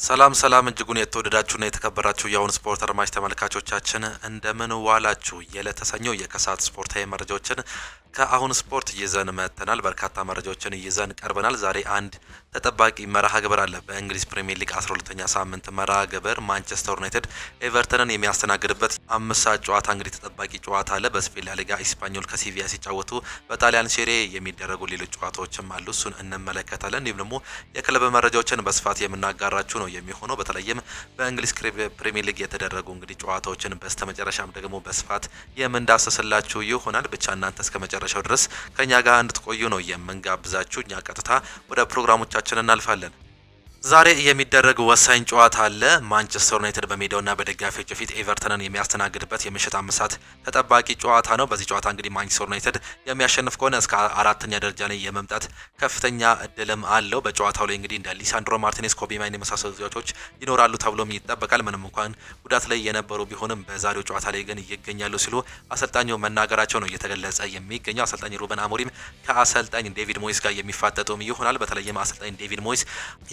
ሰላም ሰላም እጅጉን የተወደዳችሁና የተከበራችሁ የአሁን ስፖርት አድማጭ ተመልካቾቻችን እንደምን ዋላችሁ። የዕለተ ሰኞ የከሰዓት ስፖርታዊ መረጃዎችን ከአሁን ስፖርት ይዘን መጥተናል። በርካታ መረጃዎችን ይዘን ቀርበናል። ዛሬ አንድ ተጠባቂ መርሃ ግብር አለ። በእንግሊዝ ፕሪሚየር ሊግ 12ኛ ሳምንት መርሃ ግብር ማንቸስተር ዩናይትድ ኤቨርተንን የሚያስተናግድበት 5 ሰዓት ጨዋታ እንግዲህ ተጠባቂ ጨዋታ አለ። በስፔን ላ ሊጋ ኢስፓኞል ከሲቪያ ሲጫወቱ በጣሊያን ሴሪ የሚደረጉ ሌሎች ጨዋታዎችም አሉ። እሱን እንመለከታለን። እንዲሁም ደግሞ የክለብ መረጃዎችን በስፋት የምናጋራችሁ ነው የሚሆነው። በተለይም በእንግሊዝ ፕሪሚየር ሊግ የተደረጉ እንግዲህ ጨዋታዎችን በስተመጨረሻም ደግሞ በስፋት የምንዳሰስላችሁ ይሆናል። ብቻ እናንተ እስከ መጨረሻው ድረስ ከኛ ጋር እንድትቆዩ ነው የምንጋብዛችሁ። እኛ ቀጥታ ወደ ፕሮግራሞቻችን እናልፋለን። ዛሬ የሚደረግ ወሳኝ ጨዋታ አለ። ማንቸስተር ዩናይትድ በሜዳውና በደጋፊዎች ፊት ኤቨርተንን የሚያስተናግድበት የምሽት 5 ሰዓት ተጠባቂ ጨዋታ ነው። በዚህ ጨዋታ እንግዲህ ማንቸስተር ዩናይትድ የሚያሸንፍ ከሆነ እስከ 4ኛ ደረጃ ላይ የመምጣት ከፍተኛ እድልም አለው። በጨዋታው ላይ እንግዲህ እንደ ሊሳንድሮ ማርቲኔዝ፣ ኮቢ ማይን የመሳሰሉ ተጫዋቾች ይኖራሉ ተብሎም ይጠበቃል። ምንም እንኳን ጉዳት ላይ የነበሩ ቢሆንም በዛሬው ጨዋታ ላይ ግን ይገኛሉ ሲሉ አሰልጣኙ መናገራቸው ነው እየተገለጸ የሚገኘው። አሰልጣኝ ሩበን አሞሪም ከአሰልጣኝ ዴቪድ ሞይስ ጋር የሚፋጠጡም ይሆናል። በተለይም አሰልጣኝ ዴቪድ ሞይስ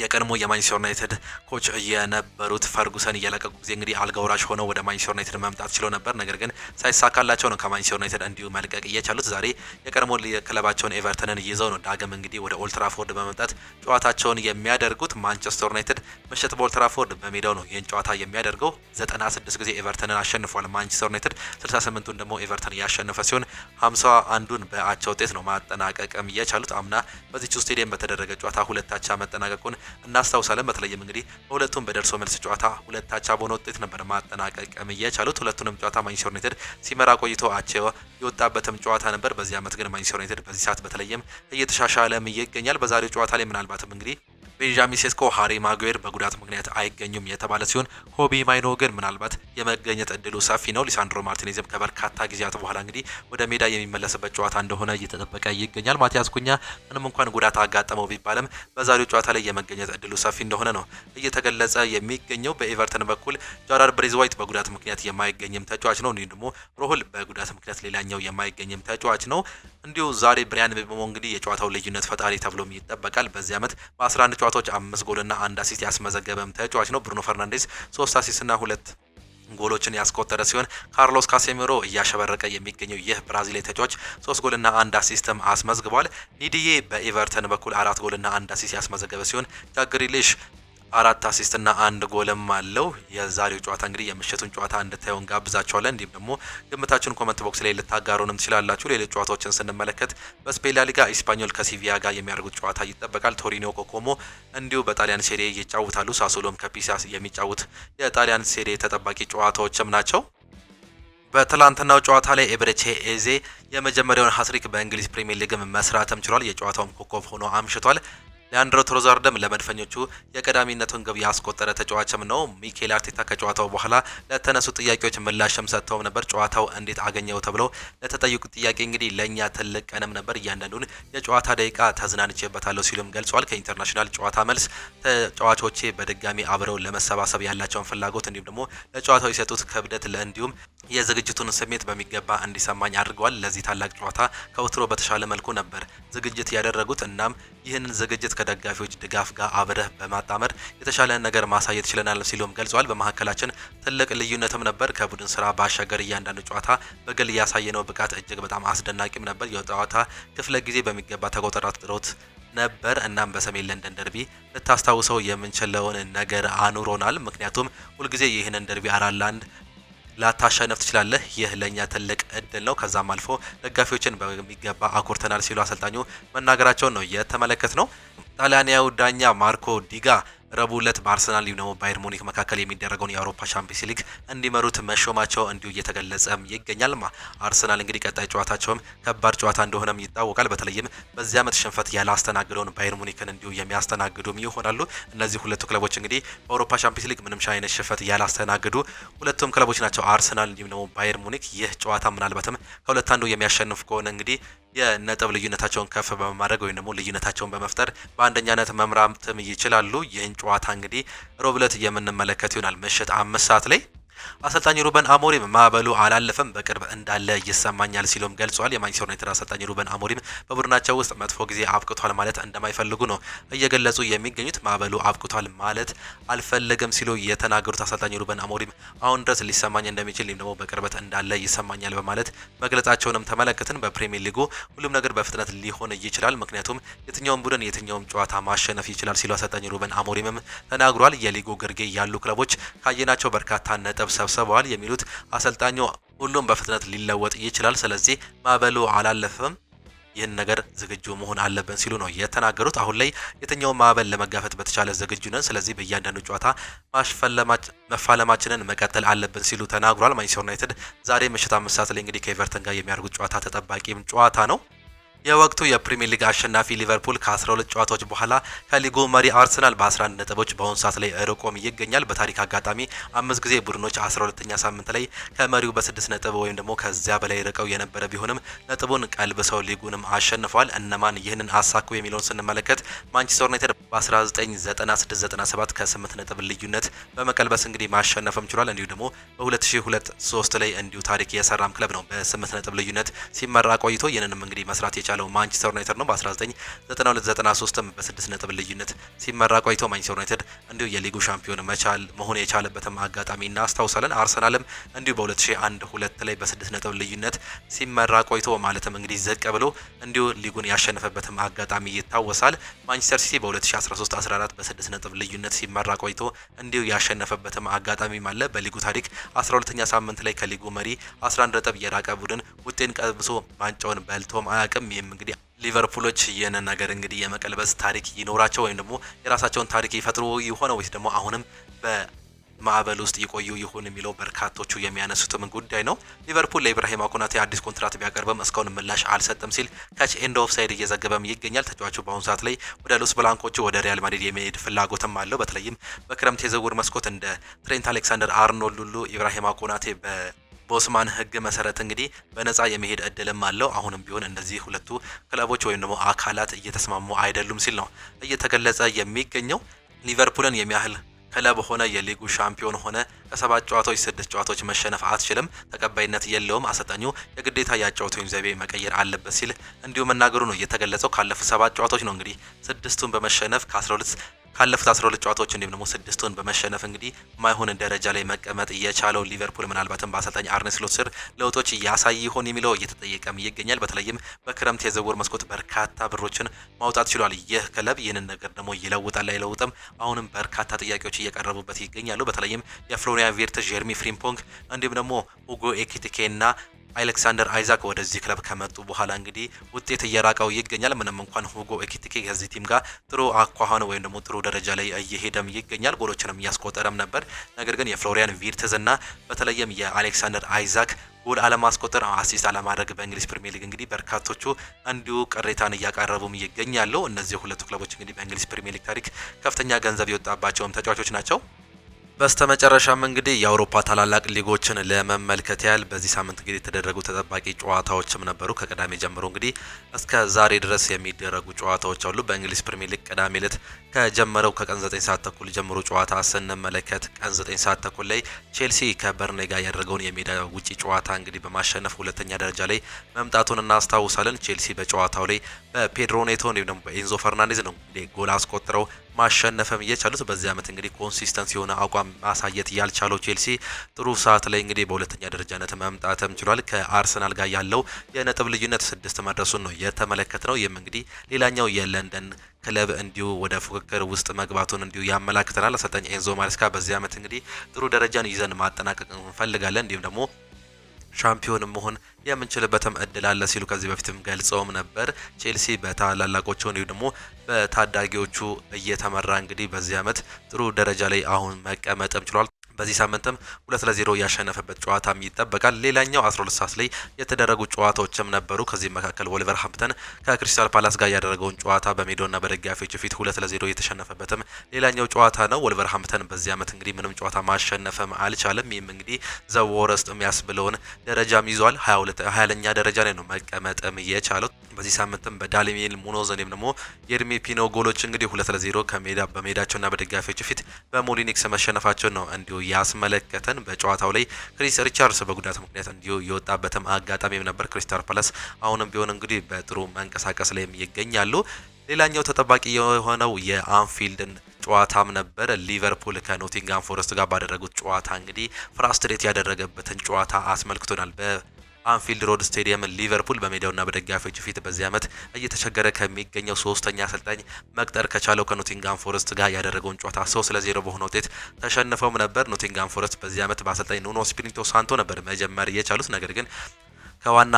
የቀድሞ የማንቸስተር ዩናይትድ ኮች የነበሩት ፈርጉሰን እየለቀቁ ጊዜ እንግዲህ አልጋ ወራሽ ሆነው ወደ ማንቸስተር ዩናይትድ መምጣት ችለው ነበር። ነገር ግን ሳይሳካላቸው ነው ከማንቸስተር ዩናይትድ እንዲሁ መልቀቅ እየቻሉት። ዛሬ የቀድሞ ክለባቸውን ኤቨርተንን ይዘው ነው ዳግም እንግዲህ ወደ ኦልድ ትራፎርድ በመምጣት ጨዋታቸውን የሚያደርጉት። ማንቸስተር ዩናይትድ ምሽት በኦልድ ትራፎርድ በሜዳው ነው ይህን ጨዋታ የሚያደርገው። 96 ጊዜ ኤቨርተንን አሸንፏል ማንቸስተር ዩናይትድ። 68ቱን ደግሞ ኤቨርተን ያሸነፈ ሲሆን 51ዱን በአቻ ውጤት ነው ማጠናቀቅም እየቻሉት። አምና በዚህው ስቴዲየም በተደረገ ጨዋታ 2-2 መጠናቀቁን እናስታውሳለን። በተለይም እንግዲህ በሁለቱም በደርሶ መልስ ጨዋታ 2-2 በሆነ ውጤት ነበር ማጠናቀቅም እየቻሉት። ሁለቱንም ጨዋታ ማንቸስተር ዩናይትድ ሲመራ ቆይቶ አቻ የወጣበትም ጨዋታ ነበር። በዚህ ዓመት ግን ማንቸስተር ዩናይትድ በዚህ ሰዓት በተለይም እየተሻሻለም ይገኛል። በዛሬው ጨዋታ ላይ ምናልባትም እንግዲህ ቤንጃሚን ሴስኮ፣ ሃሪ ማጉዌር በጉዳት ምክንያት አይገኙም የተባለ ሲሆን ኮቢ ማይኖ ግን ምናልባት የመገኘት እድሉ ሰፊ ነው። ሊሳንድሮ ማርቲኔዝም ከበርካታ ጊዜያት በኋላ እንግዲህ ወደ ሜዳ የሚመለስበት ጨዋታ እንደሆነ እየተጠበቀ ይገኛል። ማቲያስ ኩኛ ምንም እንኳን ጉዳት አጋጠመው ቢባልም በዛሬው ጨዋታ ላይ የመገኘት እድሉ ሰፊ እንደሆነ ነው እየተገለጸ የሚገኘው። በኤቨርተን በኩል ጃራርድ ብሬዝዋይት በጉዳት ምክንያት የማይገኝም ተጫዋች ነው። እንዲሁም ደግሞ ሮሁል በጉዳት ምክንያት ሌላኛው የማይገኝም ተጫዋች ነው። እንዲሁ ዛሬ ብሪያን ቤሞ እንግዲህ የጨዋታው ልዩነት ፈጣሪ ተብሎም ይጠበቃል። በዚህ ዓመት በ11 ጨዋታዎች 5 ጎልና 1 አሲስት ያስመዘገበም ተጫዋች ነው። ብሩኖ ፈርናንዴዝ 3 አሲስትና 2 ጎሎችን ያስቆጠረ ሲሆን ካርሎስ ካሴሚሮ እያሸበረቀ የሚገኘው ይህ ብራዚላዊ ተጫዋች 3 ጎልና 1 አሲስትም አስመዝግቧል። ኒዲዬ በኤቨርተን በኩል 4 ጎልና 1 አሲስት ያስመዘገበ ሲሆን ጃክ ግሪሊሽ 4 አሲስትና 1 ጎልም አለው። የዛሬው ጨዋታ እንግዲህ የምሽቱን ጨዋታ እንድታዩን ጋብዛችኋለን። እንዲሁም ደግሞ ግምታችሁን ኮመንት ቦክስ ላይ ልታጋሩንም ትችላላችሁ። ሌሎች ጨዋታዎችን ስንመለከት በስፔን ላ ሊጋ ኢስፓኞል ከሲቪያ ጋር የሚያደርጉት ጨዋታ ይጠበቃል። ቶሪኖ ኮኮሞ እንዲሁ በጣሊያን ሴሪ ይጫወታሉ። ሳሶሎም ከፒሳ የሚጫወት የጣሊያን ሴሪ ተጠባቂ ጨዋታዎችም ናቸው። በትላንትናው ጨዋታ ላይ ኤብሬቼ ኤዜ የመጀመሪያውን ሃትሪክ በእንግሊዝ ፕሪሚየር ሊግም መስራትም ችሏል። የጨዋታውም ኮከብ ሆኖ አምሽቷል። ሊያንድሮ ትሮዛርድም ለመድፈኞቹ የቀዳሚነቱን ግብ ያስቆጠረ ተጫዋችም ነው። ሚኬል አርቴታ ከጨዋታው በኋላ ለተነሱ ጥያቄዎች ምላሽም ሰጥተው ነበር። ጨዋታው እንዴት አገኘው ተብለው ለተጠየቁት ጥያቄ እንግዲህ ለእኛ ትልቅ ቀንም ነበር፣ እያንዳንዱን የጨዋታ ደቂቃ ተዝናንቼበታለሁ ሲሉም ገልጿል። ከኢንተርናሽናል ጨዋታ መልስ ተጫዋቾቼ በድጋሚ አብረው ለመሰባሰብ ያላቸውን ፍላጎት እንዲሁም ደግሞ ለጨዋታው የሰጡት ክብደት እንዲሁም የዝግጅቱን ስሜት በሚገባ እንዲሰማኝ አድርገዋል። ለዚህ ታላቅ ጨዋታ ከወትሮ በተሻለ መልኩ ነበር ዝግጅት ያደረጉት። እናም ይህንን ዝግጅት ከደጋፊዎች ድጋፍ ጋር አብረህ በማጣመር የተሻለ ነገር ማሳየት ችለናል ሲሉም ገልጿል። በመካከላችን ትልቅ ልዩነትም ነበር። ከቡድን ስራ ባሻገር እያንዳንዱ ጨዋታ በግል ያሳየነው ብቃት እጅግ በጣም አስደናቂም ነበር። የጨዋታ ክፍለ ጊዜ በሚገባ ተቆጣጥሮት ነበር። እናም በሰሜን ለንደን ደርቢ ልታስታውሰው የምንችለውን ነገር አኑሮናል። ምክንያቱም ሁልጊዜ ይህንን ደርቢ 4-1 ላታሸነፍ ትችላለህ። ይህ ለኛ ትልቅ እድል ነው። ከዛም አልፎ ደጋፊዎችን በሚገባ አኩርተናል ሲሉ አሰልጣኙ መናገራቸውን ነው የተመለከት ነው። ጣሊያናዊው ዳኛ ማርኮ ዲጋ ረቡዕ ዕለት በአርሰናል ነው ባየር ሙኒክ መካከል የሚደረገውን የአውሮፓ ቻምፒየንስ ሊግ እንዲመሩት መሾማቸው እንዲሁ እየተገለጸም ይገኛል። አርሰናል እንግዲህ ቀጣይ ጨዋታቸውም ከባድ ጨዋታ እንደሆነም ይታወቃል። በተለይም በዚህ ዓመት ሽንፈት ያላስተናግደውን ባየር ሙኒክን እንዲሁ የሚያስተናግዱም ይሆናሉ። እነዚህ ሁለቱ ክለቦች እንግዲህ በአውሮፓ ቻምፒየንስ ሊግ ምንም አይነት ሽንፈት ያላስተናግዱ ሁለቱም ክለቦች ናቸው፣ አርሰናል እንዲሁም ደግሞ ባየር ሙኒክ። ይህ ጨዋታ ምናልባትም ከሁለት አንዱ የሚያሸንፍ ከሆነ እንግዲህ የነጥብ ልዩነታቸውን ከፍ በማድረግ ወይም ደግሞ ልዩነታቸውን በመፍጠር በአንደኛነት መምራትም ይችላሉ። ይህን ጨዋታ እንግዲህ ሮብ ዕለት የምንመለከት ይሆናል ምሽት 5 ሰዓት ላይ። አሰልጣኝ ሩበን አሞሪም ማዕበሉ አላለፈም፣ በቅርብ እንዳለ ይሰማኛል ሲሉም ገልጿል። የማንቸስተር ዩናይትድ አሰልጣኝ ሩበን አሞሪም በቡድናቸው ውስጥ መጥፎ ጊዜ አብቅቷል ማለት እንደማይፈልጉ ነው እየገለጹ የሚገኙት። ማዕበሉ አብቅቷል ማለት አልፈለገም ሲሉ የተናገሩት አሰልጣኝ ሩበን አሞሪም አሁን ድረስ ሊሰማኝ እንደሚችል ደግሞ በቅርበት እንዳለ ይሰማኛል በማለት መግለጻቸውንም ተመለከትን። በፕሪሚየር ሊጉ ሁሉም ነገር በፍጥነት ሊሆን ይችላል፣ ምክንያቱም የትኛውም ቡድን የትኛውም ጨዋታ ማሸነፍ ይችላል ሲሉ አሰልጣኝ ሩበን አሞሪምም ተናግሯል። የሊጉ ግርጌ ያሉ ክለቦች ካየናቸው በርካታ ነጥብ ሰብስበዋል የሚሉት አሰልጣኙ ሁሉም በፍጥነት ሊለወጥ ይችላል፣ ስለዚህ ማዕበሉ አላለፈም፣ ይህን ነገር ዝግጁ መሆን አለብን ሲሉ ነው የተናገሩት። አሁን ላይ የትኛውን ማዕበል ለመጋፈጥ በተቻለ ዝግጁ ነን፣ ስለዚህ በእያንዳንዱ ጨዋታ መፋለማችንን መቀጠል አለብን ሲሉ ተናግሯል። ማንቸስተር ዩናይትድ ዛሬ ምሽት 5 ሰዓት ላይ እንግዲህ ከኤቨርተን ጋር የሚያደርጉት ጨዋታ ተጠባቂም ጨዋታ ነው። የወቅቱ የፕሪሚየር ሊግ አሸናፊ ሊቨርፑል ከ12 ጨዋታዎች በኋላ ከሊጉ መሪ አርሰናል በ11 ነጥቦች በአሁኑ ሰዓት ላይ ርቆም ይገኛል። በታሪክ አጋጣሚ 5 ጊዜ ቡድኖች 12ኛ ሳምንት ላይ ከመሪው በ6 ነጥብ ወይም ደግሞ ከዚያ በላይ ርቀው የነበረ ቢሆንም ነጥቡን ቀልብሰው ሊጉንም አሸንፈዋል። እነማን ይህንን አሳኩ የሚለውን ስንመለከት ማንቸስተር ዩናይትድ በ1996/97 ከ8 ነጥብ ልዩነት በመቀልበስ እንግዲህ ማሸነፍም ችሏል። እንዲሁ ደግሞ በ2002/3 ላይ እንዲሁ ታሪክ የሰራም ክለብ ነው በ8 ነጥብ ልዩነት ሲመራ ቆይቶ ይህንንም እንግዲህ መስራት የቻለው ማንቸስተር ዩናይትድ ነው። በ1992/93 በ6 ነጥብ ልዩነት ሲመራ ቆይቶ ማንቸስተር ዩናይትድ እንዲሁ የሊጉ ሻምፒዮን መሆን የቻለበትም አጋጣሚ እናስታውሳለን። አርሰናልም እንዲሁ በ2001/2 ላይ በ6 ነጥብ ልዩነት ሲመራ ቆይቶ ማለትም እንግዲህ ዘቅ ብሎ እንዲሁ ሊጉን ያሸነፈበትም አጋጣሚ ይታወሳል። ማንቸስተር ሲቲ በ2013/14 በ6 ነጥብ ልዩነት ሲመራ ቆይቶ እንዲሁ ያሸነፈበትም አጋጣሚ አለ። በሊጉ ታሪክ 12ኛ ሳምንት ላይ ከሊጉ መሪ 11 ነጥብ የራቀ ቡድን ውጤን ቀብሶ ዋንጫውን በልቶም አያውቅም። ይህም እንግዲህ ሊቨርፑሎች ይህንን ነገር እንግዲህ የመቀልበስ ታሪክ ይኖራቸው ወይም ደግሞ የራሳቸውን ታሪክ ይፈጥሩ ይሆነ ወይስ ደግሞ አሁንም በማዕበል ውስጥ ይቆዩ ይሆን የሚለው በርካቶቹ የሚያነሱትም ጉዳይ ነው። ሊቨርፑል ለኢብራሂማ ኮናቴ አዲስ ኮንትራት ቢያቀርብም እስካሁን ምላሽ አልሰጠም ሲል ካች ኤንድ ኦፍ ሳይድ እየዘገበም ይገኛል። ተጫዋቹ በአሁኑ ሰዓት ላይ ወደ ሎስ ብላንኮቹ ወደ ሪያል ማድሪድ የመሄድ ፍላጎትም አለው። በተለይም በክረምት የዝውውር መስኮት እንደ ትሬንት አሌክሳንደር አርኖልድ ሁሉ ኢብራሂማ ኮናቴ በኦስማን ሕግ መሰረት እንግዲህ በነፃ የመሄድ እድልም አለው። አሁንም ቢሆን እነዚህ ሁለቱ ክለቦች ወይም ደግሞ አካላት እየተስማሙ አይደሉም ሲል ነው እየተገለጸ የሚገኘው። ሊቨርፑልን የሚያህል ክለብ ሆነ የሊጉ ሻምፒዮን ሆነ ከ7 ጨዋታዎች 6 ጨዋታዎች መሸነፍ አትችልም፣ ተቀባይነት የለውም። አሰልጣኙ የግዴታ ያጫወተውን ዘይቤ መቀየር አለበት ሲል እንዲሁ መናገሩ ነው እየተገለጸው። ካለፉት 7 ጨዋታዎች ነው እንግዲህ 6ቱን በመሸነፍ ካለፉት 12 ጨዋታዎች እንዲሁም ደግሞ 6ቱን በመሸነፍ እንግዲህ ማይሆን ደረጃ ላይ መቀመጥ የቻለው ሊቨርፑል ምናልባትም በአሰልጣኝ አርነ ስሎት ስር ለውጦች ያሳይ ይሆን የሚለው እየተጠየቀም ይገኛል። በተለይም በክረምት የዝውውር መስኮት በርካታ ብሮችን ማውጣት ችሏል። ይህ ክለብ ይህንን ነገር ደግሞ ይለውጣል አይለውጥም፣ አሁንም በርካታ ጥያቄዎች እየቀረቡበት ይገኛሉ። በተለይም የፍሎሪያን ቪርትዝ፣ ጀርሚ ፍሪምፖንግ እንዲሁም ደግሞ ሁጎ ኤኪቲኬ እና አሌክሳንደር አይዛክ ወደዚህ ክለብ ከመጡ በኋላ እንግዲህ ውጤት እየራቀው ይገኛል። ምንም እንኳን ሁጎ ኤኪቲኬ ከዚህ ቲም ጋር ጥሩ አኳኋን ወይም ደግሞ ጥሩ ደረጃ ላይ እየሄደም ይገኛል፣ ጎሎችንም እያስቆጠረም ነበር። ነገር ግን የፍሎሪያን ቪርትዝ እና በተለይም የአሌክሳንደር አይዛክ ጎል አለማስቆጠር፣ አሲስት አለማድረግ በእንግሊዝ ፕሪሚየር ሊግ እንግዲህ በርካቶቹ እንዲሁ ቅሬታን እያቀረቡም ይገኛሉ። እነዚህ ሁለቱ ክለቦች እንግዲህ በእንግሊዝ ፕሪሚየር ሊግ ታሪክ ከፍተኛ ገንዘብ የወጣባቸውም ተጫዋቾች ናቸው። በስተመጨረሻም እንግዲህ የአውሮፓ ታላላቅ ሊጎችን ለመመልከት ያህል በዚህ ሳምንት እንግዲህ የተደረጉ ተጠባቂ ጨዋታዎችም ነበሩ። ከቅዳሜ ጀምሮ እንግዲህ እስከ ዛሬ ድረስ የሚደረጉ ጨዋታዎች አሉ። በእንግሊዝ ፕሪሚየር ሊግ ቅዳሜ ዕለት ከጀመረው ከቀን 9 ሰዓት ተኩል ጀምሮ ጨዋታ ስንመለከት ቀን 9 ሰዓት ተኩል ላይ ቼልሲ ከበርንሌ ጋር ያደረገውን የሜዳ ውጪ ጨዋታ እንግዲህ በማሸነፍ ሁለተኛ ደረጃ ላይ መምጣቱን እናስታውሳለን። ቼልሲ በጨዋታው ላይ በፔድሮ ኔቶ እንዲሁም ደግሞ በኤንዞ ፈርናንዴዝ ነው ጎል አስቆጥረው ማሸነፍም እየቻሉት። በዚህ ዓመት እንግዲህ ኮንሲስተንስ የሆነ አቋም ማሳየት ያልቻለው ቼልሲ ጥሩ ሰዓት ላይ እንግዲህ በሁለተኛ ደረጃነት መምጣትም ችሏል። ከአርሰናል ጋር ያለው የነጥብ ልዩነት 6 መድረሱን ነው የተመለከትነው። ይህም እንግዲህ ሌላኛው የለንደን ክለብ እንዲሁ ወደ ፉክክር ውስጥ መግባቱን እንዲሁ ያመላክተናል። አሰልጣኝ ኤንዞ ማሬስካ በዚህ ዓመት እንግዲህ ጥሩ ደረጃን ይዘን ማጠናቀቅ እንፈልጋለን እንዲሁም ደግሞ ሻምፒዮን መሆን የምንችልበትም እድል አለ ሲሉ ከዚህ በፊትም ገልጸውም ነበር። ቼልሲ በታላላቆቹ እንዲሁም ደግሞ በታዳጊዎቹ እየተመራ እንግዲህ በዚህ ዓመት ጥሩ ደረጃ ላይ አሁን መቀመጥም ችሏል። በዚህ ሳምንትም 2-0 ያሸነፈበት ጨዋታም ይጠበቃል። ሌላኛው 12 ሰዓት ላይ የተደረጉ ጨዋታዎችም ነበሩ። ከዚህ መካከል ወልቨርሃምፕተን ከክሪስታል ፓላስ ጋር ያደረገውን ጨዋታ በሜዳውና በደጋፊዎች ፊት 2-0 የተሸነፈበትም ሌላኛው ጨዋታ ነው። ወልቨርሃምፕተን በዚህ ዓመት እንግዲህ ምንም ጨዋታ ማሸነፍም አልቻለም። ይህም እንግዲህ ዘወረስጥ የሚያስብለውን ደረጃም ይዟል። 20ኛ ደረጃ ላይ ነው መቀመጥም የቻለው። በዚህ ሳምንትም በዳሊሚል ሙኖዝ ወይም ደግሞ የኤርሚ ፒኖ ጎሎች እንግዲህ 2-0 በሜዳቸውና በደጋፊዎች ፊት በሞሊኒክስ መሸነፋቸው ነው እንዲሁ ያስመለከተን። በጨዋታው ላይ ክሪስ ሪቻርድስ በጉዳት ምክንያት እንዲሁ የወጣበትም አጋጣሚም ነበር። ክሪስታል ፓላስ አሁንም ቢሆን እንግዲህ በጥሩ መንቀሳቀስ ላይም ይገኛሉ። ሌላኛው ተጠባቂ የሆነው የአንፊልድን ጨዋታም ነበር። ሊቨርፑል ከኖቲንጋም ፎረስት ጋር ባደረጉት ጨዋታ እንግዲህ ፍራስትሬት ያደረገበትን ጨዋታ አስመልክቶናል። በአንፊልድ ሮድ ስቴዲየም ሊቨርፑል በሜዳውና በደጋፊዎች ፊት በዚህ ዓመት እየተቸገረ ከሚገኘው ሶስተኛ አሰልጣኝ መቅጠር ከቻለው ከኖቲንጋም ፎረስት ጋር ያደረገውን ጨዋታ 3-0 በሆነ ውጤት ተሸንፈውም ነበር። ኖቲንጋም ፎረስት በዚህ ዓመት በአሰልጣኝ ኑኖ ስፒሪቶ ሳንቶ ነበር መጀመር የቻሉት ነገር ግን ከዋና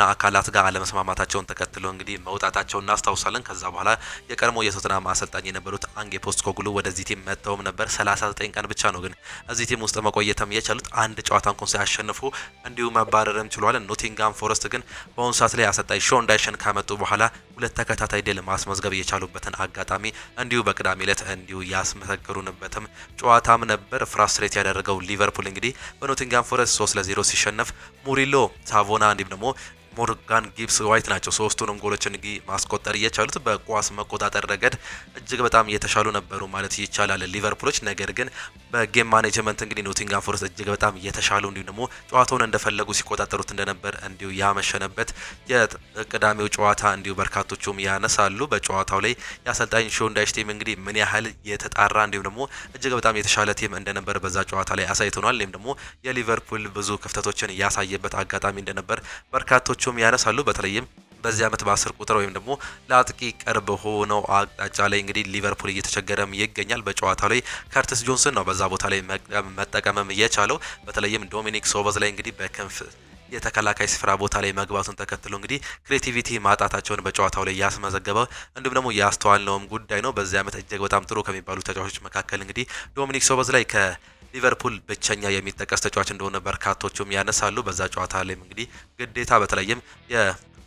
አካላት ጋር አለመስማማታቸውን ተከትሎ እንግዲህ መውጣታቸውን እናስታውሳለን። ከዛ በኋላ የቀድሞ የቶተንሃም አሰልጣኝ የነበሩት አንጌ ፖስቴኮግሉ ወደዚህ ቲም መጥተውም ነበር። 39 ቀን ብቻ ነው ግን እዚህ ቲም ውስጥ መቆየትም የቻሉት። አንድ ጨዋታ እንኳን ሳያሸንፉ እንዲሁ መባረርም ችሏል። ኖቲንጋም ፎረስት ግን በአሁኑ ሰዓት ላይ አሰልጣኝ ሾን ዳይሸን ካመጡ በኋላ 2 ተከታታይ ድል ማስመዝገብ የቻሉበትን አጋጣሚ እንዲሁ በቅዳሜ ዕለት እንዲሁ ያስመሰከሩንበትም ጨዋታም ነበር። ፍራስትሬት ያደረገው ሊቨርፑል እንግዲህ በኖቲንጋም ፎረስት 3-0 ሲሸነፍ ሙሪሎ ሳቮና እንዲሁም ደግሞ ሞርጋን ጊብስ ዋይት ናቸው ሶስቱንም ጎሎች እንግዲህ ማስቆጠር እየቻሉት። በኳስ መቆጣጠር ረገድ እጅግ በጣም እየተሻሉ ነበሩ ማለት ይቻላል ሊቨርፑሎች። ነገር ግን በጌም ማኔጅመንት እንግዲህ ኖቲንጋም ፎረስት እጅግ በጣም እየተሻሉ እንዲሁም ደግሞ ጨዋታውን እንደፈለጉ ሲቆጣጠሩት እንደነበር እንዲሁ ያመሸነበት የቅዳሜው ጨዋታ እንዲሁ በርካቶቹም ያነሳሉ። በጨዋታው ላይ የአሰልጣኝ ሾን ዳይሽ ቲም እንግዲህ ምን ያህል የተጣራ እንዲሁም ደግሞ እጅግ በጣም የተሻለ ቲም እንደነበር በዛ ጨዋታ ላይ አሳይቶናል። ወይም ደግሞ የሊቨርፑል ብዙ ክፍተቶችን ያሳየበት አጋጣሚ እንደነበር በርካቶቹም ያነሳሉ። በተለይም በዚህ ዓመት በ10 ቁጥር ወይም ደግሞ ለአጥቂ ቅርብ ሆነው አቅጣጫ ላይ እንግዲህ ሊቨርፑል እየተቸገረም ይገኛል። በጨዋታው ላይ ከርቲስ ጆንሰን ነው በዛ ቦታ ላይ መጠቀምም የቻለው። በተለይም ዶሚኒክ ሶቦዝ ላይ እንግዲህ በክንፍ የተከላካይ ስፍራ ቦታ ላይ መግባቱን ተከትሎ እንግዲህ ክሬቲቪቲ ማጣታቸውን በጨዋታው ላይ ያስመዘገበው እንዲሁም ደግሞ ያስተዋልነውም ጉዳይ ነው። በዚህ ዓመት እጅግ በጣም ጥሩ ከሚባሉ ተጫዋቾች መካከል እንግዲህ ዶሚኒክ ሶቦዝ ላይ ሊቨርፑል ብቸኛ የሚጠቀስ ተጫዋች እንደሆነ በርካቶቹም ያነሳሉ። በዛ ጨዋታ ላይም እንግዲህ ግዴታ በተለይም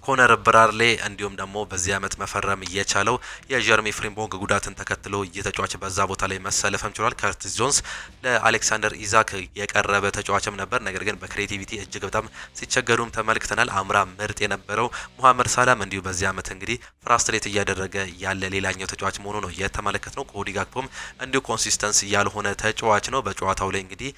ኮነር ብራድሌ እንዲሁም ደግሞ በዚህ ዓመት መፈረም የቻለው የጀርሚ ፍሪምቦንግ ጉዳትን ተከትሎ እየተጫዋች በዛ ቦታ ላይ መሰለፍም ችሏል። ከርቲስ ጆንስ ለአሌክሳንደር ኢዛክ የቀረበ ተጫዋችም ነበር። ነገር ግን በክሬቲቪቲ እጅግ በጣም ሲቸገሩም ተመልክተናል። አምራ ምርጥ የነበረው ሙሐመድ ሳላም እንዲሁ በዚህ ዓመት እንግዲህ ፍራስትሬት እያደረገ ያለ ሌላኛው ተጫዋች መሆኑ ነው የተመለከትነው። ኮዲ ጋክፖም እንዲሁ ኮንሲስተንስ ያልሆነ ተጫዋች ነው። በጨዋታው ላይ እንግዲህ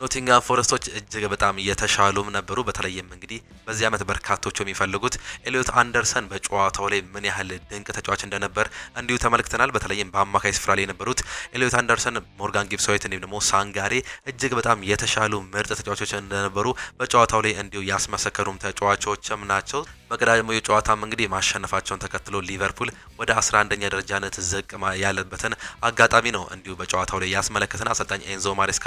ኖቲንጋም ፎረስቶች እጅግ በጣም እየተሻሉም ነበሩ። በተለይም እንግዲህ በዚህ ዓመት በርካቶቹ የሚፈልጉት ኤሊዮት አንደርሰን በጨዋታው ላይ ምን ያህል ድንቅ ተጫዋች እንደነበር እንዲሁ ተመልክተናል። በተለይም በአማካይ ስፍራ ላይ የነበሩት ኤሊዮት አንደርሰን፣ ሞርጋን ጊብስ ዋይት እንዲሁም ደግሞ ሳንጋሬ እጅግ በጣም የተሻሉ ምርጥ ተጫዋቾች እንደነበሩ በጨዋታው ላይ እንዲሁ ያስመሰከሩም ተጫዋቾችም ናቸው። በቀዳሚው ጨዋታም እንግዲህ ማሸነፋቸውን ተከትሎ ሊቨርፑል ወደ 11ኛ ደረጃነት ዝቅ ያለበትን አጋጣሚ ነው እንዲሁ በጨዋታው ላይ ያስመለከተን። አሰልጣኝ ኤንዞ ማሬስካ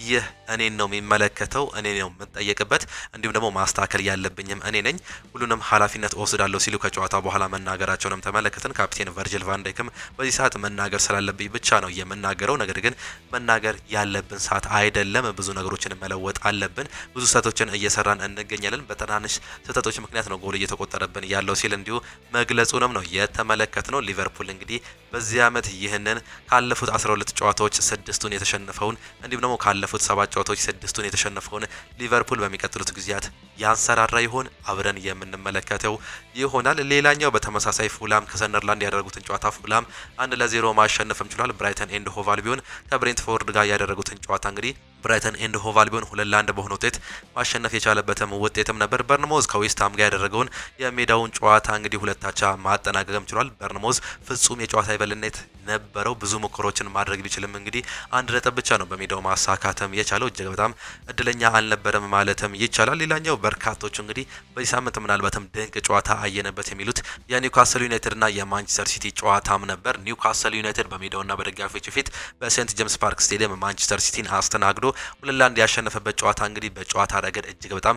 ይህ እኔን ነው የሚመለከተው፣ እኔ ነው የምጠየቅበት፣ እንዲሁም ደግሞ ማስተካከል ያለብኝም እኔ ነኝ፣ ሁሉንም ኃላፊነት ወስዳለሁ ሲሉ ከጨዋታው በኋላ መናገራቸውንም ተመለከትን። ካፕቴን ቨርጂል ቫን ዳይክም በዚህ ሰዓት መናገር ስላለብኝ ብቻ ነው የምናገረው፣ ነገር ግን መናገር ያለብን ሰዓት አይደለም፣ ብዙ ነገሮችን መለወጥ አለብን፣ ብዙ ስህተቶችን እየሰራን እንገኛለን፣ በትናንሽ ስህተቶች ምክንያት ነው ጎል እየተቆጠረብን ያለው ሲል እንዲሁ መግለጹንም ነው የተመለከትነው። ሊቨርፑል እንግዲህ በዚህ ዓመት ይህንን ካለፉት 12 ጨዋታዎች 6ቱን የተሸነፈውን እንዲሁም ደግሞ ካለፉት 7 ጨዋታዎች 6ቱን የተሸነፈውን ሊቨርፑል በሚቀጥሉት ጊዜያት ያንሰራራ ይሆን? አብረን የምንመለከተው ይሆናል። ሌላኛው በተመሳሳይ ፉላም ከሰንደርላንድ ያደረጉትን ጨዋታ ፉላም 1-0 ማሸነፍም ችሏል። ብራይተን ኤንድ ሆቭ አልቢዮን ከብሬንትፎርድ ጋር ያደረጉትን ጨዋታ እንግዲህ ብራይተን ኤንድ ሆቭ አልቢዮን 2-1 በሆነ ውጤት ማሸነፍ የቻለበትም ውጤትም ነበር። በርንሞዝ ከዌስትሃም ጋር ያደረገውን የሜዳውን ጨዋታ እንግዲህ 2-2 ማጠናቀቅም ችሏል። በርንሞዝ ፍጹም የጨዋታ የበላይነት ነበረው። ብዙ ሙከራዎችን ማድረግ ቢችልም እንግዲህ 1 ነጥብ ብቻ ነው በሜዳው ማሳካተም የቻለው። እጅግ በጣም እድለኛ አልነበረም ማለትም ይቻላል። ሌላኛው በርካቶቹ እንግዲህ በዚህ ሳምንት ምናልባትም ድንቅ ጨዋታ አየነበት የሚሉት የኒውካስል ዩናይትድ እና የማንቸስተር ሲቲ ጨዋታም ነበር። ኒውካስል ዩናይትድ በሜዳውና በደጋፊዎቹ ፊት በሴንት ጄምስ ፓርክ ስቴዲየም ማንቸስተር ሲቲን አስተናግዶ 2-1 ያሸነፈበት ጨዋታ እንግዲህ በጨዋታ ረገድ እጅግ በጣም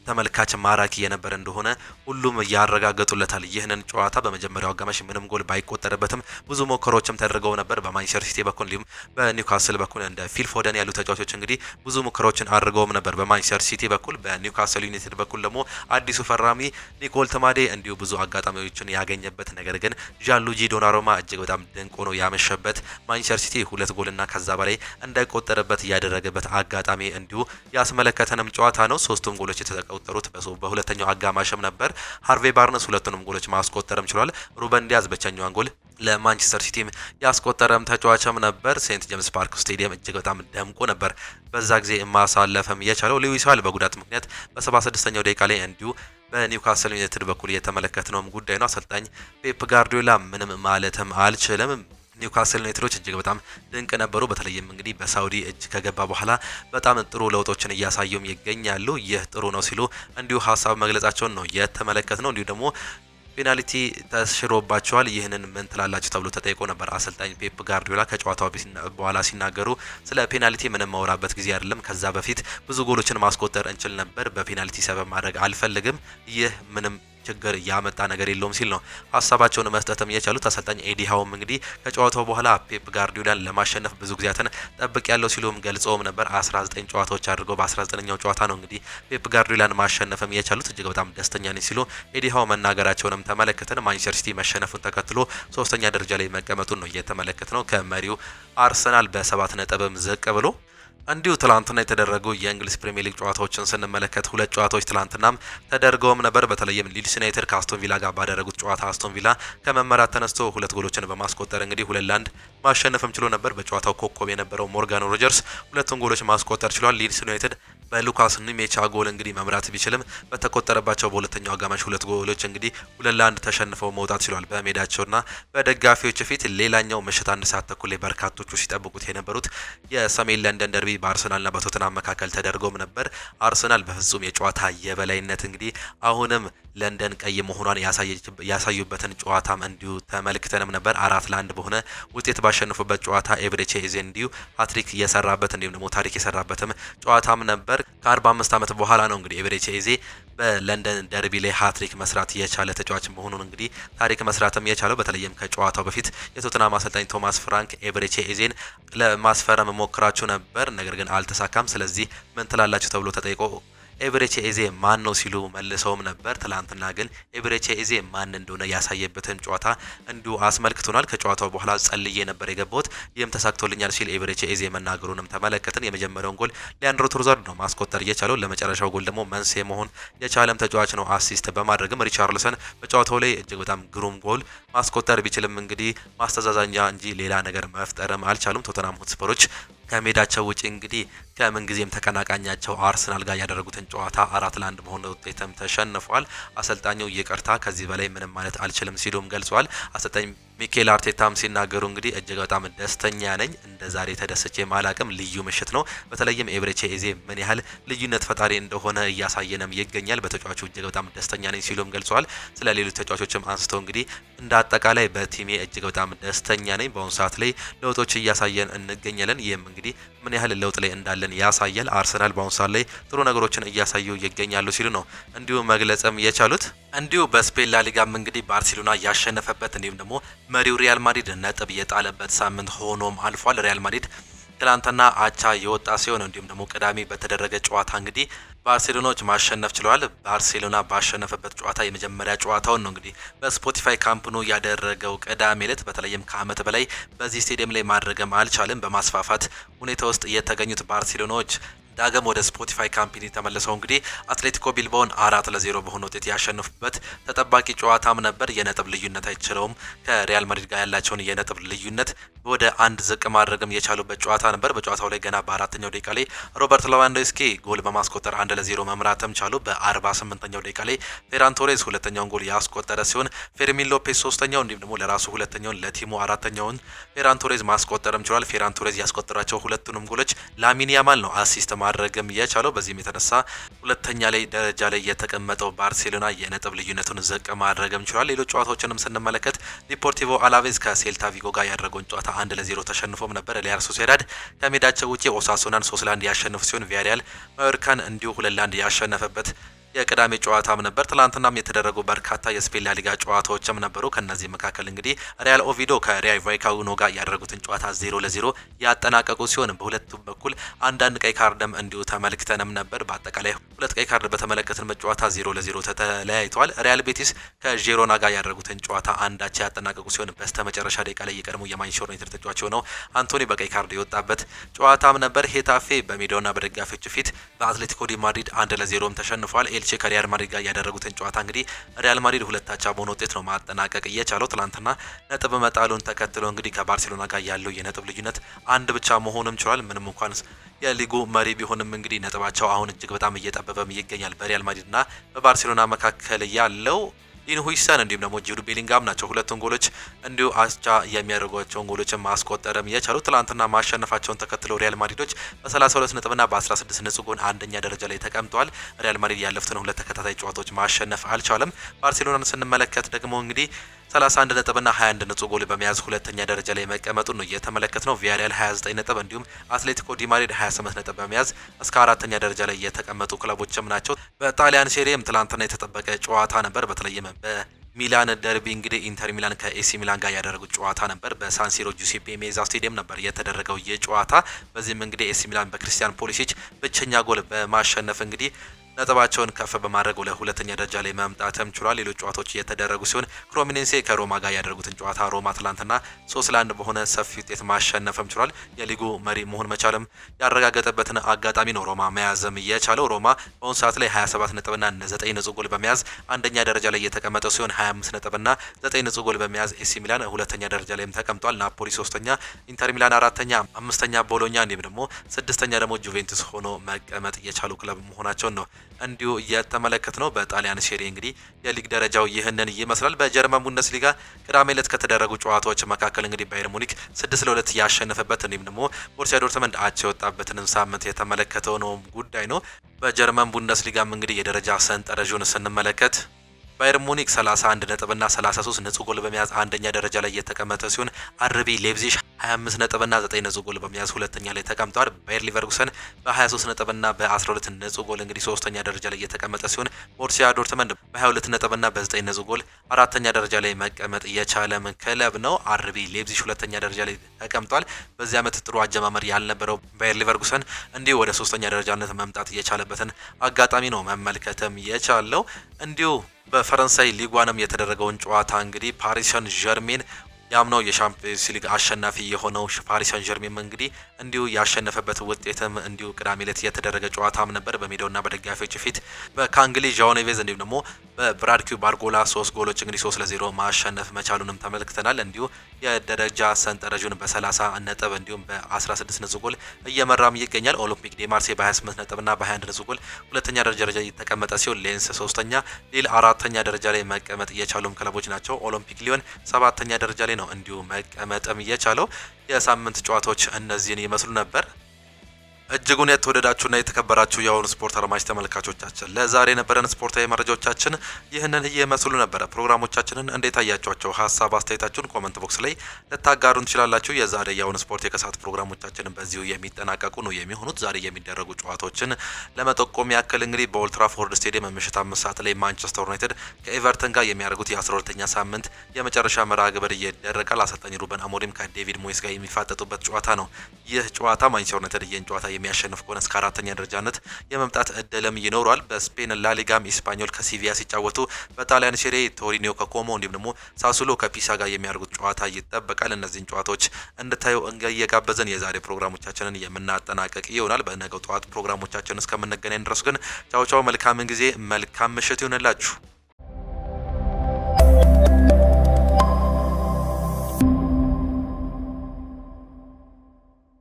ተመልካች ማራኪ የነበረ እንደሆነ ሁሉም ያረጋገጡለታል። ይህንን ጨዋታ በመጀመሪያው አጋማሽ ምንም ጎል ባይቆጠርበትም ብዙ ሙከራዎችም ተደርገው ነበር በማንቸስተር ሲቲ በኩል እንዲሁም በኒውካስል በኩል እንደ ፊል ፎደን ያሉ ተጫዋቾች እንግዲህ ብዙ ሙከራዎችን አድርገውም ነበር በማንቸስተር ሲቲ በኩል። በኒውካስል ዩናይትድ በኩል ደግሞ አዲሱ ፈራሚ ኒኮል ተማዴ እንዲሁ ብዙ አጋጣሚዎችን ያገኘበት ነገር ግን ዣንሉጂ ዶናሩማ እጅግ በጣም ድንቅ ሆኖ ያመሸበት ማንቸስተር ሲቲ 2 ጎልና ከዛ በላይ እንዳይቆጠርበት ያደረገበት አጋጣሚ እንዲሁ ያስመለከተንም ጨዋታ ነው። 3ቱም ጎሎች የተቆጠሩት በሁለተኛው አጋማሽም ነበር። ሃርቬ ባርነስ ሁለቱንም ጎሎች ማስቆጠርም ችሏል። ሩበን ዲያዝ ብቸኛዋን ጎል ለማንቸስተር ሲቲም ያስቆጠረም ተጫዋችም ነበር። ሴንት ጄምስ ፓርክ ስቴዲየም እጅግ በጣም ደምቆ ነበር በዛ ጊዜ ማሳለፍም የቻለው። ሉዊስ ሃል በጉዳት ምክንያት በ76ኛው ደቂቃ ላይ እንዲሁ በኒውካስል ዩናይትድ በኩል የተመለከትነውም ጉዳይ ነው። አሰልጣኝ ፔፕ ጋርዲዮላ ምንም ማለትም አልችልም። ኒውካስል ዩናይትዶች እጅግ በጣም ድንቅ ነበሩ። በተለይም እንግዲህ በሳውዲ እጅ ከገባ በኋላ በጣም ጥሩ ለውጦችን እያሳዩም ይገኛሉ። ይህ ጥሩ ነው ሲሉ እንዲሁ ሀሳብ መግለጻቸውን ነው የተመለከትነው። እንዲሁ ደግሞ ፔናልቲ ተሽሮባቸዋል። ይህንን ምን ትላላችሁ ተብሎ ተጠይቆ ነበር አሰልጣኝ ፔፕ ጋርዲዮላ ከጨዋታው በኋላ ሲናገሩ ስለ ፔናልቲ ምንም ማውራበት ጊዜ አይደለም። ከዛ በፊት ብዙ ጎሎችን ማስቆጠር እንችል ነበር። በፔናልቲ ሰበብ ማድረግ አልፈልግም። ይህ ምንም ችግር ያመጣ ነገር የለውም ሲል ነው ሀሳባቸውን መስጠትም የቻሉት። አሰልጣኝ ኤዲ ሃውም እንግዲህ ከጨዋታው በኋላ ፔፕ ጋርዲዮላን ለማሸነፍ ብዙ ጊዜያትን ጠብቅ ያለው ሲሉም ገልጸውም ነበር። 19 ጨዋታዎች አድርገው በ19ኛው ጨዋታ ነው እንግዲህ ፔፕ ጋርዲዮላን ማሸነፍም የቻሉት። እጅግ በጣም ደስተኛ ነኝ ሲሉ ኤዲ ሃው መናገራቸውንም ተመለከተን። ማንቸስተር ሲቲ መሸነፉን ተከትሎ ሶስተኛ ደረጃ ላይ መቀመጡን ነው እየተመለከት ነው። ከመሪው አርሰናል በ7 ነጥብም ዝቅ ብሎ እንዲሁ ትላንትና የተደረጉ የእንግሊዝ ፕሪሚየር ሊግ ጨዋታዎችን ስንመለከት ሁለት ጨዋታዎች ትላንትናም ተደርገውም ነበር። በተለይም ሊድስ ዩናይትድ ከአስቶን ቪላ ጋር ባደረጉት ጨዋታ አስቶን ቪላ ከመመራት ተነስቶ ሁለት ጎሎችን በማስቆጠር እንግዲህ 2-1 ማሸነፍም ችሎ ነበር። በጨዋታው ኮከብ የነበረው ሞርጋን ሮጀርስ ሁለቱን ጎሎች ማስቆጠር ችሏል። ሊድስ ዩናይትድ በሉካስ ኒሜቻ ጎል እንግዲህ መምራት ቢችልም በተቆጠረባቸው በሁለተኛው አጋማሽ ሁለት ጎሎች እንግዲህ 2-1 ተሸንፈው መውጣት ችሏል በሜዳቸውና በደጋፊዎች ፊት። ሌላኛው ምሽት 1 ሰዓት ተኩል ላይ በርካቶቹ ሲጠብቁት የነበሩት የሰሜን ለንደን ደርቢ በአርሰናልና በቶተናም መካከል ተደርጎም ነበር። አርሰናል በፍጹም የጨዋታ የበላይነት እንግዲህ አሁንም ለንደን ቀይ መሆኗን ያሳዩበትን ጨዋታም እንዲሁ ተመልክተንም ነበር። 4-1 በሆነ ውጤት ባሸነፉበት ጨዋታ ኤብሬቼ ኤዜ እንዲሁ ሃትሪክ የሰራበት እንዲሁም ደግሞ ታሪክ የሰራበትም ጨዋታም ነበር። ከ45 ዓመት በኋላ ነው እንግዲህ ኤብሬቼ ኤዜ በለንደን ደርቢ ላይ ሃትሪክ መስራት የቻለ ተጫዋች መሆኑን እንግዲህ ታሪክ መስራትም የቻለው። በተለይም ከጨዋታው በፊት የቶተናም አሰልጣኝ ቶማስ ፍራንክ ኤብሬቼ ኤዜን ለማስፈረም ሞክራችሁ ነበር፣ ነገር ግን አልተሳካም። ስለዚህ ምን ትላላችሁ ተብሎ ተጠይቆ ኤብሬቼ ኤዜ ማን ነው ሲሉ መልሰውም ነበር። ትላንትና ግን ኤብሬቼ ኤዜ ማን እንደሆነ ያሳየበትን ጨዋታ እንዲሁ አስመልክቶናል። ከጨዋታው በኋላ ጸልዬ ነበር የገባሁት፣ ይህም ተሳክቶልኛል ሲል ኤብሬቼ ኤዜ መናገሩንም ተመለከትን። የመጀመሪያውን ጎል ሊያንድሮ ትሮዛርድ ነው ማስቆጠር የቻለው። ለመጨረሻው ጎል ደግሞ መንስኤ መሆን የቻለም ተጫዋች ነው። አሲስት በማድረግም ሪቻርልሰን በጨዋታው ላይ እጅግ በጣም ግሩም ጎል ማስቆጠር ቢችልም እንግዲህ ማስተዛዛኛ እንጂ ሌላ ነገር መፍጠርም አልቻሉም። ቶተናም ሆትስፐሮች ከሜዳቸው ውጪ እንግዲህ ከምን ጊዜም ተቀናቃኛቸው አርሰናል ጋር ያደረጉትን ጨዋታ 4-1 በሆነ ውጤትም ተሸንፏል። አሰልጣኙ ይቅርታ ከዚህ በላይ ምንም ማለት አልችልም ሲሉም ገልጿል። አሰልጣኝ ሚኬል አርቴታም ሲናገሩ እንግዲህ እጅግ በጣም ደስተኛ ነኝ፣ እንደ ዛሬ ተደስቼ ማላቅም ልዩ ምሽት ነው። በተለይም ኤብሬቼ ኤዜ ምን ያህል ልዩነት ፈጣሪ እንደሆነ እያሳየንም ይገኛል። በተጫዋቹ እጅግ በጣም ደስተኛ ነኝ ሲሉም ገልጿል። ስለ ሌሎች ተጫዋቾችም አንስተው እንግዲህ እንደ አጠቃላይ በቲሜ እጅግ በጣም ደስተኛ ነኝ፣ በአሁኑ ሰዓት ላይ ለውጦች እያሳየን እንገኛለን። ይህም እንግዲህ ምን ያህል ለውጥ ላይ እንዳለን ያሳያል። አርሰናል በአሁኑ ሰዓት ላይ ጥሩ ነገሮችን እያሳዩ ይገኛሉ ሲሉ ነው እንዲሁ መግለጽም የቻሉት። እንዲሁ በስፔን ላሊጋም እንግዲህ ባርሴሎና ያሸነፈበት እንዲሁም ደግሞ መሪው ሪያል ማድሪድ ነጥብ የጣለበት ሳምንት ሆኖም አልፏል። ሪያል ማድሪድ ትላንትና አቻ የወጣ ሲሆን እንዲሁም ደግሞ ቅዳሜ በተደረገ ጨዋታ እንግዲህ ባርሴሎናዎች ማሸነፍ ችለዋል። ባርሴሎና ባሸነፈበት ጨዋታ የመጀመሪያ ጨዋታውን ነው እንግዲህ በስፖቲፋይ ካምፕ ኑ ያደረገው ቅዳሜ ዕለት። በተለይም ከዓመት በላይ በዚህ ስቴዲየም ላይ ማድረግም አልቻለም። በማስፋፋት ሁኔታ ውስጥ የተገኙት ባርሴሎናዎች ዳግም ወደ ስፖቲፋይ ካምፕኒ ተመልሰው እንግዲህ አትሌቲኮ ቢልባውን 4-0 በሆነ ውጤት ያሸነፉበት ተጠባቂ ጨዋታም ነበር። የነጥብ ልዩነት አይችለውም ከሪያል ማድሪድ ጋር ያላቸውን የነጥብ ልዩነት ወደ አንድ ዝቅ ማድረግም የቻሉበት ጨዋታ ነበር። በጨዋታው ላይ ገና በ4ኛው ደቂቃ ላይ ሮበርት ሌዋንዶውስኪ ጎል በማስቆጠር 1-0 መምራትም ቻሉ። በ48ኛው ደቂቃ ላይ ፌራን ቶሬዝ ሁለተኛውን ጎል ያስቆጠረ ሲሆን ፌርሚን ሎፔዝ ሶስተኛው እንዲሁም ደግሞ ለራሱ ሁለተኛውን ለቲሙ አራተኛውን ፌራን ቶሬዝ ማስቆጠርም ችሏል። ፌራን ቶሬዝ ያስቆጠራቸው ሁለቱንም ጎሎች ላሚን ያማል ነው አሲስት ማድረግም የቻለው። በዚህም የተነሳ ሁለተኛ ላይ ደረጃ ላይ የተቀመጠው ባርሴሎና የነጥብ ልዩነቱን ዝቅ ማድረግም ችሏል። ሌሎች ጨዋታዎችንም ስንመለከት ዲፖርቲቮ አላቬዝ ከሴልታ ቪጎ ጋር ያደረገውን ጨዋታ 1-0 ተሸንፎም ነበር። ሪያል ሶሲዳድ ከሜዳቸው ውጪ ኦሳሱናን 3-1 ያሸነፉ ሲሆን ቪያሪያል ማዮርካን እንዲሁ 2-1 ያሸነፈበት የቅዳሜ ጨዋታም ነበር። ትላንትናም የተደረጉ በርካታ የስፔን ላሊጋ ጨዋታዎችም ነበሩ። ከነዚህ መካከል እንግዲህ ሪያል ኦቪዶ ከሪያል ቫይካኖ ጋር ያደረጉትን ጨዋታ 0-0 ያጠናቀቁ ሲሆን በሁለቱም በኩል አንዳንድ ቀይ ካርድም እንዲሁ ተመልክተንም ነበር። በአጠቃላይ ሁለት ቀይ ካርድ በተመለከትን ጨዋታ 0-0 ተለያይተዋል። ሪያል ቤቲስ ከዢሮና ጋር ያደረጉትን ጨዋታ አንዳቻ ያጠናቀቁ ሲሆን በስተመጨረሻ ደቂቃ ላይ የቀድሞ የማንቸስተር ዩናይትድ ተጫዋች የሆነው አንቶኒ በቀይ ካርድ የወጣበት ጨዋታም ነበር። ሄታፌ በሜዳውና በደጋፊዎች ፊት በአትሌቲኮ ዲ ማድሪድ 1-0 ተሸንፏል። ኤልቼ ከሪያል ማድሪድ ጋር ያደረጉትን ጨዋታ እንግዲህ ሪያል ማድሪድ ሁለት አቻ በሆነ ውጤት ነው ማጠናቀቅ እየቻለው። ትላንትና ነጥብ መጣሉን ተከትሎ እንግዲህ ከባርሴሎና ጋር ያለው የነጥብ ልዩነት አንድ ብቻ መሆንም ችሏል። ምንም እንኳን የሊጉ መሪ ቢሆንም እንግዲህ ነጥባቸው አሁን እጅግ በጣም እየጠበበም ይገኛል። በሪያል ማድሪድና በባርሴሎና መካከል ያለው ኢንሁይሰን እንዲሁም ደግሞ ጁድ ቤሊንጋም ናቸው ሁለቱን ጎሎች እንዲሁ አቻ የሚያደርጓቸውን ጎሎችን ማስቆጠርም የቻሉ። ትላንትና ማሸነፋቸውን ተከትለው ሪያል ማድሪዶች በ32 ነጥብና በ16 ንጹህ ጎል አንደኛ ደረጃ ላይ ተቀምጠዋል። ሪያል ማድሪድ ያለፉትን ሁለት ተከታታይ ጨዋታዎች ማሸነፍ አልቻለም። ባርሴሎናን ስንመለከት ደግሞ እንግዲህ 31 ነጥብና 21 ንጹህ ጎል በመያዝ ሁለተኛ ደረጃ ላይ መቀመጡን ነው እየተመለከትነው። ቪያሪያል 29 ነጥብ እንዲሁም አትሌቲኮ ዲ ማድሪድ 28 ነጥብ በመያዝ እስከ አራተኛ ደረጃ ላይ የተቀመጡ ክለቦችም ናቸው። በጣሊያን ሴሪም ትላንትና የተጠበቀ ጨዋታ ነበር። በተለይም በሚላን ደርቢ እንግዲህ ኢንተር ሚላን ከኤሲ ሚላን ጋር ያደረጉት ጨዋታ ነበር። በሳንሲሮ ጁሴፔ ሜዛ ስቴዲየም ነበር የተደረገው ይህ ጨዋታ። በዚህም እንግዲህ ኤሲ ሚላን በክርስቲያን ፖሊሲች ብቸኛ ጎል በማሸነፍ እንግዲህ ነጥባቸውን ከፍ በማድረግ ለሁለተኛ ደረጃ ላይ መምጣትም ችሏል። ሌሎች ጨዋታዎች እየተደረጉ ሲሆን ክሮሚኔንሴ ከሮማ ጋር ያደረጉትን ጨዋታ ሮማ ትላንትና 3-1 በሆነ ሰፊ ውጤት ማሸነፍም ችሏል። የሊጉ መሪ መሆን መቻልም ያረጋገጠበትን አጋጣሚ ነው ሮማ መያዝም የቻለው። ሮማ በአሁኑ ሰዓት ላይ 27 ነጥብና 9 ንጹህ ጎል በመያዝ አንደኛ ደረጃ ላይ የተቀመጠ ሲሆን 25 ነጥብና 9 ንጹህ ጎል በመያዝ ኤሲ ሚላን ሁለተኛ ደረጃ ላይም ተቀምጧል። ናፖሊ ሶስተኛ፣ ኢንተር ሚላን አራተኛ፣ አምስተኛ ቦሎኛ እንዲሁም ደግሞ ስድስተኛ ደግሞ ጁቬንቱስ ሆኖ መቀመጥ የቻሉ ክለብ መሆናቸውን ነው እንዲሁ እየተመለከት ነው። በጣሊያን ሴሪ እንግዲህ የሊግ ደረጃው ይህንን ይመስላል። በጀርመን ቡንደስሊጋ ቅዳሜ ዕለት ከተደረጉ ጨዋታዎች መካከል እንግዲህ ባየር ሙኒክ 6-2 ያሸነፈበት እንዲሁም ደግሞ ቦሩሲያ ዶርትመንድ አቻ የወጣበትን ሳምንት የተመለከተው ነው ጉዳይ ነው። በጀርመን ቡንደስሊጋም እንግዲህ የደረጃ ሰንጠረዡን ስንመለከት ባየር ሙኒክ 31 ነጥብና 33 ንጹህ ጎል በመያዝ አንደኛ ደረጃ ላይ የተቀመጠ ሲሆን አርቢ ሌፕዚግ 25 ነጥብና 9 ንጹህ ጎል በመያዝ ሁለተኛ ላይ ተቀምጧል። ባየር ሊቨርኩሰን በ23 ነጥብና በ12 ንጹህ ጎል እንግዲህ ሶስተኛ ደረጃ ላይ የተቀመጠ ሲሆን ቦሩሲያ ዶርትመንድ በ22 ነጥብና በ9 ንጹህ ጎል አራተኛ ደረጃ ላይ መቀመጥ የቻለ ክለብ ነው። አርቢ ሌፕዚግ ሁለተኛ ደረጃ ላይ ተቀምጧል። በዚህ ዓመት ጥሩ አጀማመር ያልነበረው ባየር ሊቨርኩሰን እንዲሁ ወደ ሶስተኛ ደረጃነት መምጣት የቻለበትን አጋጣሚ ነው መመልከትም የቻለው። እንዲሁ በፈረንሳይ ሊጓንም የተደረገውን ጨዋታ እንግዲህ ፓሪስ ሰን ዠርሜን ያምነው የሻምፒዮንስ ሊግ አሸናፊ የሆነው ፓሪስ ሰን ዠርሜን እንግዲህ እንዲሁ ያሸነፈበት ውጤትም እንዲሁ ቅዳሜ ዕለት የተደረገ ጨዋታም ነበር። በሜዳውና በደጋፊዎች ፊት በካንግሊ ዣኦ ኔቬዝ እንዲሁም ደግሞ በብራድኪው ባርጎላ 3 ጎሎች እንግዲህ 3-0 ማሸነፍ መቻሉንም ተመልክተናል። እንዲሁ የደረጃ ሰንጠረዡን በ30 ነጥብ እንዲሁም በ16 ንጹህ ጎል እየመራም ይገኛል። ኦሎምፒክ ዴ ማርሴይ በ28 ነጥብና በ21 ንጹህ ጎል ሁለተኛ ደረጃ የተቀመጠ ሲሆን ሌንስ ሶስተኛ፣ ሊል አራተኛ ደረጃ ላይ መቀመጥ የቻሉም ክለቦች ናቸው። ኦሎምፒክ ሊዮን ሰባተኛ ደረጃ ላይ ነው እንዲሁ መቀመጥም የቻለው። የሳምንት ጨዋታዎች እነዚህን ይመስሉ ነበር። እጅጉን የተወደዳችሁና የተከበራችሁ የአሁኑ ስፖርት አድማጭ ተመልካቾቻችን ለዛሬ የነበረን ስፖርታዊ መረጃዎቻችን ይህንን እየመስሉ ነበረ። ፕሮግራሞቻችንን እንዴት አያችኋቸው? ሀሳብ አስተያየታችሁን ኮመንት ቦክስ ላይ ልታጋሩን ትችላላችሁ። የዛሬ የአሁኑ ስፖርት የከሰዓት ፕሮግራሞቻችንን በዚሁ የሚጠናቀቁ ነው የሚሆኑት። ዛሬ የሚደረጉ ጨዋታዎችን ለመጠቆም ያክል እንግዲህ በኦልድ ትራፎርድ ስቴዲየም ምሽት 5 ሰዓት ላይ ማንቸስተር ዩናይትድ ከኤቨርተን ጋር የሚያደርጉት የ12ኛ ሳምንት የመጨረሻ መርሃ ግብር ይደረጋል። አሰልጣኝ ሩበን አሞሪም ከዴቪድ ሞይስ ጋር የሚፋጠጡበት ጨዋታ ነው። ይህ ጨዋታ ማንቸስተር ዩናይትድ ይህን ጨዋታ የሚያሸንፍ ከሆነ እስከ አራተኛ ደረጃነት የመምጣት እድልም ይኖራል። በስፔን ላሊጋም ኢስፓኞል ከሲቪያ ሲጫወቱ፣ በጣሊያን ሴሪ ቶሪኒዮ ከኮሞ እንዲሁም ደግሞ ሳሱሎ ከፒሳ ጋር የሚያደርጉት ጨዋታ ይጠበቃል። እነዚህን ጨዋታዎች እንድታዩ እየጋበዘን የዛሬ ፕሮግራሞቻችንን የምናጠናቀቅ ይሆናል። በነገው ጠዋት ፕሮግራሞቻችን እስከምንገናኝ ድረስ ግን ቻው ቻው፣ መልካምን ጊዜ፣ መልካም ምሽት ይሆንላችሁ።